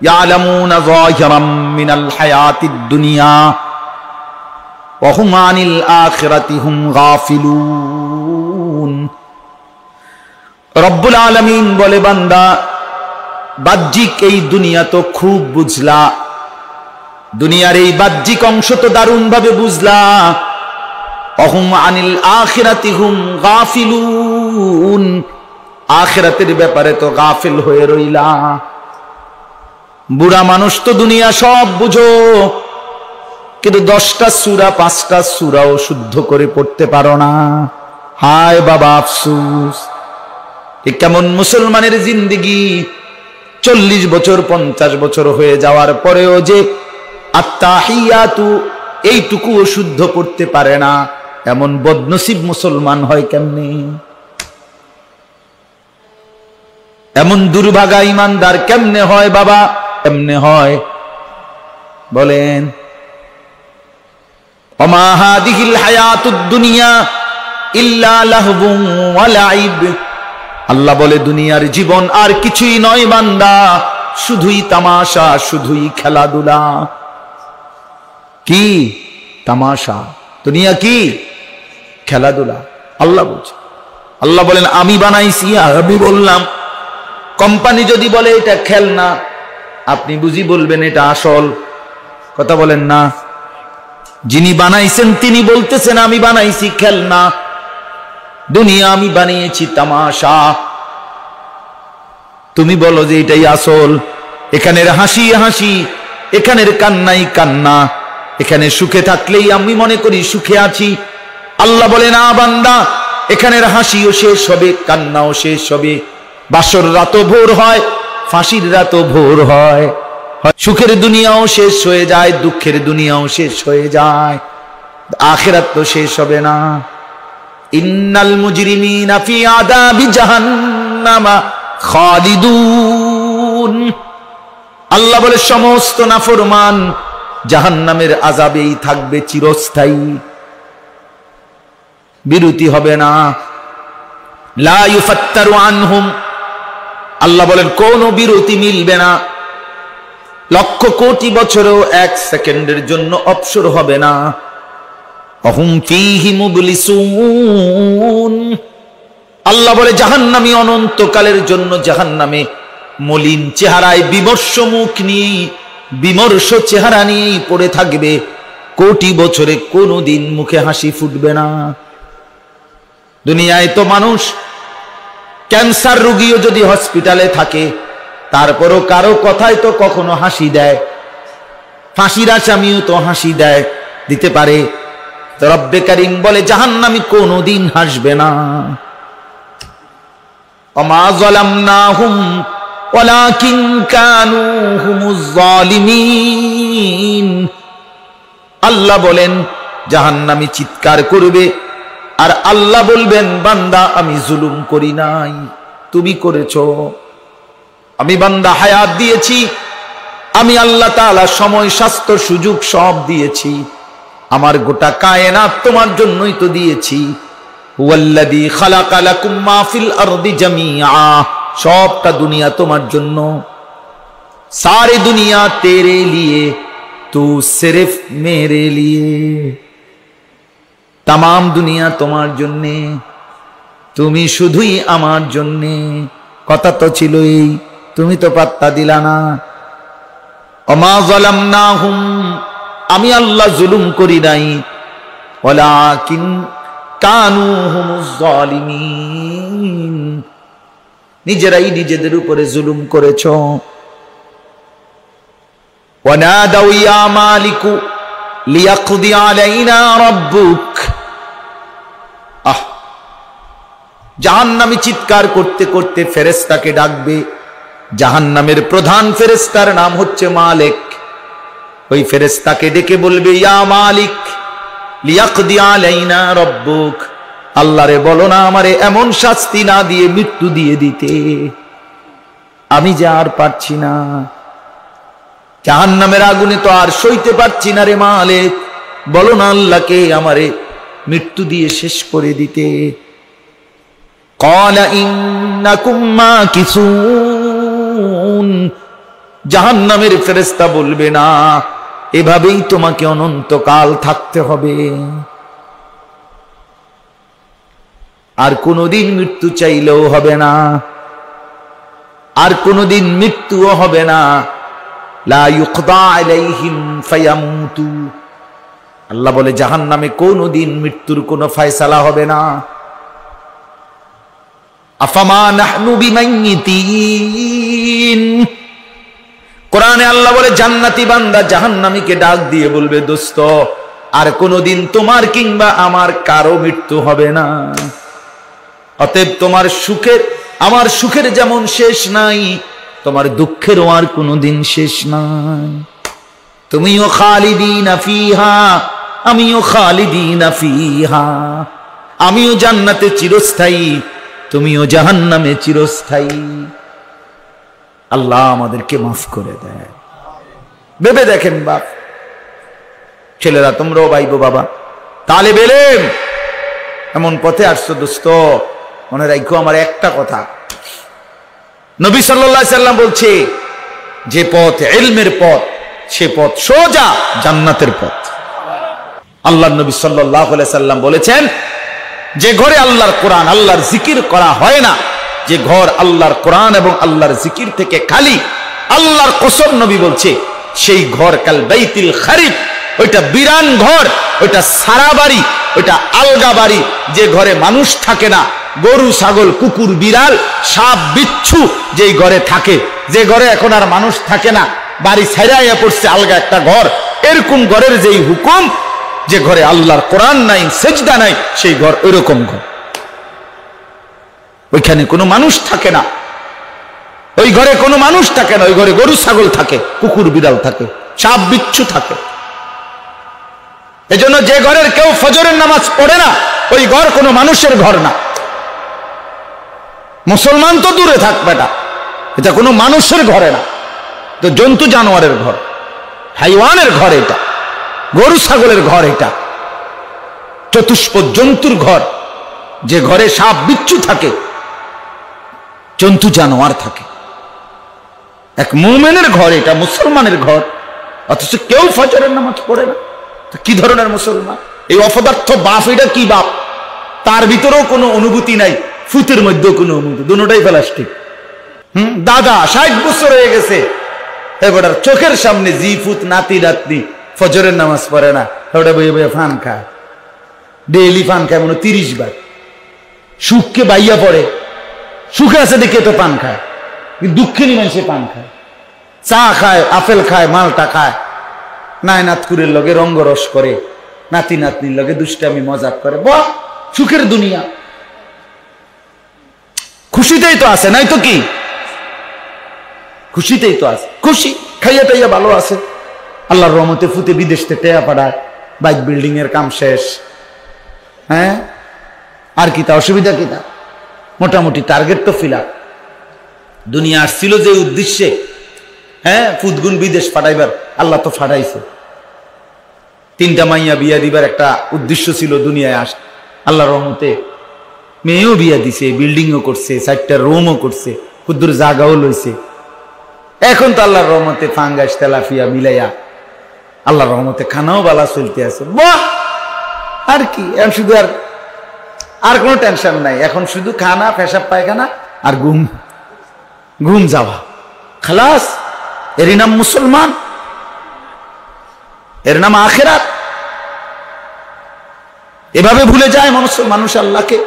ইয়ালামুনা যাহিরাম মিনাল হায়াতিদ দুনিয়া ওয়া হুম আনিল আখিরাতি হুম গাফিলুন। রব্বুল আলামিন বলে, বান্দা বাহ্যিক এই দুনিয়া তো খুব বুঝলা, দুনিয়ার এই বাহ্যিক অংশ তো দারুণ ভাবে বুঝলা, অহুম আনিল আখিরাতি হুম গাফিলুন, আখিরাতের ব্যাপারে তো গাফিল হয়ে রইলা। বুড়া মানুষ তো দুনিয়া সব বুঝো, কিন্তু 10টা সূরা 5টা সূরাও শুদ্ধ করে পড়তে পারো না। হায় বাবা আফসোস, এ কেমন মুসলমানের জিন্দেগি! 40 বছর 50 বছর হয়ে যাওয়ার পরেও যে আত্তাহিয়াতু এইটুকুও শুদ্ধ করতে পারে না, এমন বদনসিব মুসলমান হয় কেমনে? এমন দুর্ভাগা ইমানদার কেমনে হয় বাবা, কেমনে হয় বলেন? ওমা হাদিহিল হায়াতুদ দুনিয়া ইল্লা লাহবুন ওয়া লাইব। আল্লাহ বলে, দুনিয়ার জীবন আর কিছুই নয় বান্দা, শুধুই তামাশা, শুধুই খেলাধুলা। কি তামাশা? দুনিয়া কি? খেলাধুলা। আল্লাহ বলছে, আল্লাহ বলেন আমি বানাইছি, আমি বললাম। কোম্পানি যদি বলে এটা খেলনা, আপনি বুঝি বলবেন এটা আসল? কথা বলেন না। যিনি বানাইছেন তিনি বলতেছেন আমি বানাইছি খেলনা, দুনিয়া আমি বানিয়েছি তামাশা। তুমি বলো যে এটাই আসল। এখানের হাসি হাসি, এখানের কান্নাই কান্না, এখানে সুখে থাকলেই আমি মনে করি সুখে আছি। আল্লাহ বলে না বান্দা, এখানের হাসিও শেষ হবে, কান্নাও শেষ হবে। বাসর রাতও ভোর হয়, ফাঁসির রাতও ভোর হয়। সুখের দুনিয়াও শেষ হয়ে যায়, দুঃখের দুনিয়াও শেষ হয়ে যায়, আখিরাত তো শেষ হবে না। ইন্নাল মুজরিমিনা ফি আযাবি জাহান্নামা খালিদুন। আল্লাহ বলে সমস্ত নাফরমান জাহান্নামের আযাবেই থাকবে চিরস্থায়ী, বিরতি হবে না। লা ইউফাত্তারু আনহুম, আল্লাহ বলেন কোনো বিরতি মিলবে না। লক্ষ কোটি বছরেও 1 সেকেন্ডের জন্য অবসর হবে না। অহুম ফীহি মুবলিসুন। আল্লাহ বলে জাহান্নামী অনন্তকালের জন্য জাহান্নামে মলিন চেহারায়, বিমর্ষ মুখ নিয়ে, বিমর্ষ চেহারা নিয়েই পড়ে থাকবে। কোটি বছরে কোনোদিন মুখে হাসি ফুটবে না। দুনিয়ায় তো মানুষ, ক্যান্সার রোগীও যদি হসপিটালে থাকে, তারপরও কারো কথায় তো কখনো হাসি দেয়। ফাঁসির আসামিও তো হাসি দেয়, দিতে পারে। রব্বে কারীম বলে জাহান্নামী কোনোদিন হাসবে না। ওমা যালামনাহুম ওয়ালাকিন কানু হুমুজ জালিমিন। আল্লাহ বলেন জাহান্নামী চিৎকার করবে, আর আল্লাহ বলবেন বান্দা আমি জুলুম করি নাই, তুমি করেছো। আমি বান্দা হায়াত দিয়েছি, আমি আল্লাহ তাআলা সময়, স্বাস্থ্য, সুযোগ সব দিয়েছি। আমার গোটা কায়নাত তোমার জন্যই তো দিয়েছি। হুয়াল্লাযী খালাকা লাকুম মা ফিল আরদি জামিআ, সবটা দুনিয়া তোমার জন্য। সারি দুনিয়া তেরে লিয়ে, তু সিরফ মেরে লিয়ে। তামাম দুনিয়া তোমার জন্যে, তুমি শুধুই আমার জন্যে। কথা তো ছিল এই, তুমি তো পাত্তা দিলা না। ওমা যালামনাহুম, আমি আল্লাহ জুলুম করি নাই। ওয়ালাকিন কানু হুমুজ জালিমিন, নিজেরাই নিজেদের উপরে জুলুম করেছো। ওয়ানাদাউ ইয়া মালিকু লিয়াকদি আলাইনা রাব্বুক। জাহান্নামী চিৎকার করতে করতে ফেরেশতাকে ডাকবে। জাহান্নামের প্রধান ফেরেশতার নাম হচ্ছে মালিক। ওই ফেরেশতাকে ডেকে বলবে ইয়া মালিক লিয়াকদি আলাইনা রাব্বুক, আল্লাহরে বলো না আমারে এমন শাস্তি না দিয়ে মৃত্যু দিয়ে দিতে, আমি যে আর পারছি না। জাহান্নামের আগুনে তো আর সইতে পারছি না রে মালিক, বলো না আল্লাহকে আমারে মৃত্যু দিয়ে শেষ করে দিতে। ক্বালা ইন্নাকুম মাকিসুন, জাহান্নামের ফেরেশতা বলবে না, এভাবেই তোমাকে অনন্তকাল থাকতে হবে, আর কোনোদিন মৃত্যু চাইলেও হবে না, আর কোনোদিন মৃত্যুও হবে না। লা ইউকদা আলাইহিম ফায়ামুতু, আল্লাহ বলে জাহান্নামে কোনোদিন মৃত্যুর কোনো ফয়সালা হবে না। আফামা নাহনু বিমাইয়িতিন, কোরআনে আল্লাহ বলে জান্নাতি বান্দা জাহান্নামীকে ডাক দিয়ে বলবে, দোস্ত আর কোনোদিন তোমার কিংবা আমার কারো মৃত্যু হবে না। অতএব তোমার সুখের আমার সুখের যেমন শেষ নাই, তোমার দুঃখেরও আর কোনোদিন শেষ নাই। তুমিও খালিদিনা ফিহা, আমিও খালিদিনা ফিহা, আমিও জান্নাতে চিরস্থায়ী, তুমিও জাহান্নামে চিরস্থায়ী। আল্লাহ আমাদেরকে মাফ করে দেয়। ভেবে দেখেন বাপ, ছেলেরা তোমরাও ভাইবো, বাবা তালেব ইলম, এমন পথে আসছো দোস্ত, মনে রাখো আমার একটা কথা, নবী সাল্লাল্লাহু আলাইহি সাল্লাম বলছে যে পথ ইলমের পথ, সে পথ সোজা জান্নাতের পথ। আল্লাহর নবী সাল্লাল্লাহু আলাইহি সাল্লাম বলেছেন, যে ঘরে আল্লাহর কোরআন আল্লাহর জিকির করা হয় না, যে ঘর আল্লাহর কোরআন এবং আল্লাহর জিকির থেকে খালি, আল্লাহর কসম নবী বলছে সেই ঘর কাল বাইতিল খারিব, ওইটা বিরান ঘর, ওইটা সারা বাড়ি, ওইটা আলগা বাড়ি, যে ঘরে মানুষ থাকে না, গরু ছাগল কুকুর বিড়াল সাপ বিচ্ছু যেই ঘরে থাকে, যে ঘরে এখন আর মানুষ থাকে না, বাড়ি ছাইড়াইয়া পড়ছে আলগা একটা ঘর, এরকম ঘরের যেই হুকুম, যে ঘরে আল্লাহর কোরআন নাই, সেজদা নাই, সেই ঘর ওইরকম ঘর, ওইখানে কোনো মানুষ থাকে না, ওই ঘরে কোনো মানুষ থাকে না, ওই ঘরে গরু ছাগল থাকে, কুকুর বিড়াল থাকে, সাপ বিচ্ছু থাকে। এজন্য যে ঘরের কেউ ফজরের নামাজ পড়ে না, ওই ঘর কোনো মানুষের ঘর না। মুসলমান তো দূরে থাক বেটা, এটা কোনো মানুষের ঘরে না, তো জন্তু জানোয়ারের ঘর, হাইওয়ানের ঘর, এটা গরু ছাগলের ঘর, এটা চতুষ্পদ জন্তুর ঘর, যে ঘরে সাপ বিচ্ছু থাকে, জন্তু জানোয়ার থাকে। এক মুমিনের ঘর, এটা মুসলমানের ঘর, অথচ কেউ ফজরের নামাজ পড়ে না। কি ধরনের মুসলমান? এই অপদার্থ বাপ, এটা কি বাপ? তার ভিতরেও কোনো অনুভূতি নাই, ফুতের মধ্যেও কোনো অনুভূতি, দুটোটাই প্লাস্টিক। দাদা 60 বছর হয়ে গেছে, এবার চোখের সামনে জি ফুত নাতি নাতনি ফজরের নামাজ পড়ে না, ওটা বইয়ে বইয়ে ফান খায়, ডেইলি ফান খায়, মনে 30 বার। সুখকে বাইয়া পড়ে, সুখে আছে দেখে তো পান খায়, কিন্তু দুঃখে নি মানুষে পান খায়, চা খায়, আপেল খায়, মালটা খায়, নায়নাথকুরের লগে রঙ্গরস করে, নাতি নাতনির লগে দুষ্টামি মজাক করে, বাহ সুখের দুনিয়া। খুশিতেই তো আছে, নাই তো কি? খুশিতেই তো আছে, খুশি খাইয়া টাইয়া ভালো আছে, আল্লাহর রহমতে ফুতে বিদেশ থেকে টেয়া পাঠায়, বাইক বিল্ডিং এর কাম শেষ। হ্যাঁ, আর কি তা অসুবিধা কি তা? মোটামুটি টার্গেট তো ফিল আপ। দুনিয়া আসছিল যে উদ্দেশ্যে, হ্যাঁ ফুদগুন বিদেশ পাঠাইবার, আল্লাহ তো পাঠাইছে। 3টা মাইয়া বিয়া দিবার একটা উদ্দেশ্য ছিল দুনিয়ায় আস, আল্লাহর রহমতে মেয়েও বিয়া দিছে, বিল্ডিংও করছে, 4টা রুমও করছে, ক্ষুদ্র জায়গাও লইছে। এখন তো আল্লাহর রহমতে ফাঙ্গাস তেলাফিয়া মিলাইয়া আল্লাহর রহমতে খানাও বালা চলতে আছে। বাহ, আর কি, এখন শুধু আর কোনো টেনশন নাই, এখন শুধু খানা, পেশাব পায়খানা আর ঘুম, ঘুম যাওয়া, খালাস। এরই নাম মুসলমান, এর নাম আখিরাত। এভাবে ভুলে যায় মানুষ আল্লাহকে।